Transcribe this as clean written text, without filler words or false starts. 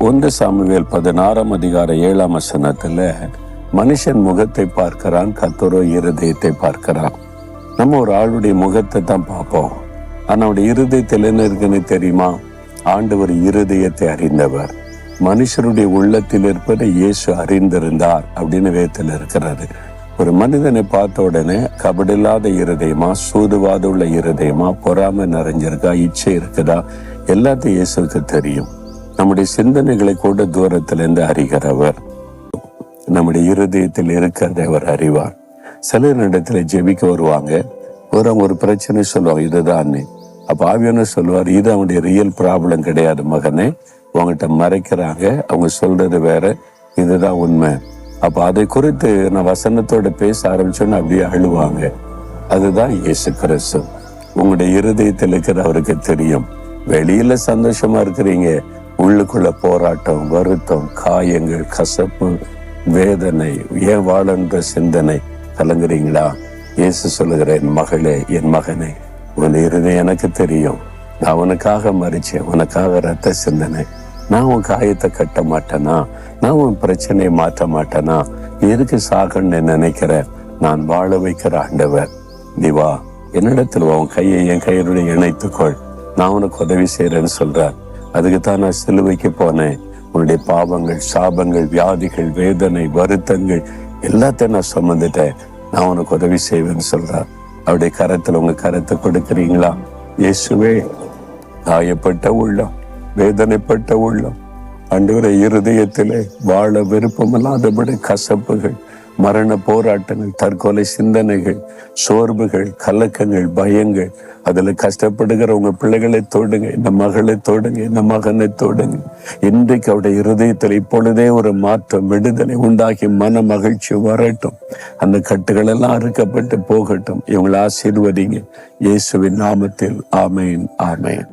1 Samuel 16:7 மனுஷன் முகத்தை பார்க்கிறான், கர்த்தரோ இருதயத்தை பார்க்கிறான். நம்ம ஒரு ஆளுடைய முகத்தை தான் பார்ப்போம், ஆனா அவருடைய இருதயத்தில் என்ன இருக்குன்னு தெரியுமா? ஆண்டவர் இருதயத்தை அறிந்தவர். மனுஷருடைய உள்ளத்தில் இருப்பதை இயேசு அறிந்திருந்தார் அப்படின்னு வேதத்தில் இருக்கிறாரு. ஒரு மனிதனை பார்த்த உடனே கபடில்லாத இருதயமா, சூதுவாத உள்ள இருதயமா, பொறாமை நிறைஞ்சிருக்கா, இச்சை இருக்குதா, எல்லாத்தையும் இயேசுக்கு தெரியும். நம்முடைய சிந்தனைகளை கூட தூரத்திலிருந்து அறிகிறவர். நம்முடைய இருதயத்தில் இருக்கிறதை அவர் அறிவார். சில இடத்துல ஜெபிக்க வருவாங்க, ஒரு பிரச்சனை சொல்லுவாங்க, இதுதான். அப்ப ஆவியான சொல்லுவார், இது அவனுடைய ரியல் ப்ராப்ளம் கிடையாது மகனே, உங்ககிட்ட மறைக்கிறாங்க, அவங்க சொல்றது வேற, இதுதான் உண்மை. அப்ப அதை குறித்து நான் வசனத்தோட பேச ஆரம்பிச்சோன்னு அப்படியே அழுவாங்க. அதுதான் இயேசு கிறிஸ்து. உங்களுடைய இருதயத்தில் இருக்கிற அவருக்கு தெரியும். வெளியில சந்தோஷமா இருக்கிறீங்க, உள்ளுக்குள்ள போராட்டம், வருத்தம், காயங்கள், கசப்பு, வேதனை, ஏன் வாழன்ற சிந்தனை கலங்குறீங்களா? இயேசு சொல்லுகிற, என் மகளே, என் மகனே, உன் இருதயம் எனக்கு தெரியும். நான் உனக்காக மறிச்சேன், உனக்காக ரத்த சிந்தனை. நான் உன் காயத்தை கட்ட மாட்டேனா? நான் உன் பிரச்சனையை மாற்ற மாட்டேனா? எதுக்கு சாகன்னு நினைக்கிற? நான் வாழ வைக்கிற ஆண்டவர். நீ வா, என்னிடத்துல உன் கையை என் கையினுடைய இணைத்துக்கொள், நான் உனக்கு உதவி செய்யறேன்னு சொல்றார். அதுக்குத்தான் நான் சிலுவைக்கு போனேன். உன்னுடைய பாவங்கள், சாபங்கள், வியாதிகள், வேதனை, வருத்தங்கள் எல்லாத்தையும் நான் சுமந்துட்டேன், நான் உனக்கு உதவி செய்வேன்னு சொல்றார். அவருடைய கரத்துல உங்க கரத்தை கொடுக்குறீங்களா? இயேசுவே, காயப்பட்ட உள்ளம், வேதனைப்பட்ட உள்ளம், ஆண்டவரே, இருதயத்திலே வாழ விருப்பமில்லாதபடி கசப்புகள், மரண போராட்டங்கள், தற்கொலை சிந்தனைகள், சோர்வுகள், கலக்கங்கள், பயங்கள், அதுல கஷ்டப்படுகிற உங்க பிள்ளைகளை தொடுங்க, இந்த மகளை தொடுங்க, இந்த மகனை தொடுங்க. இன்றைக்கு அவருடைய இருதயத்தில் இப்பொழுதே ஒரு மாற்றம், விடுதலை உண்டாகி மன மகிழ்ச்சி வரட்டும். அந்த கட்டுகள் எல்லாம் அறுக்கப்பட்டு போகட்டும். இவங்களை ஆசீர்வதிங்க இயேசுவின் நாமத்தில். ஆமேன், ஆமேன்.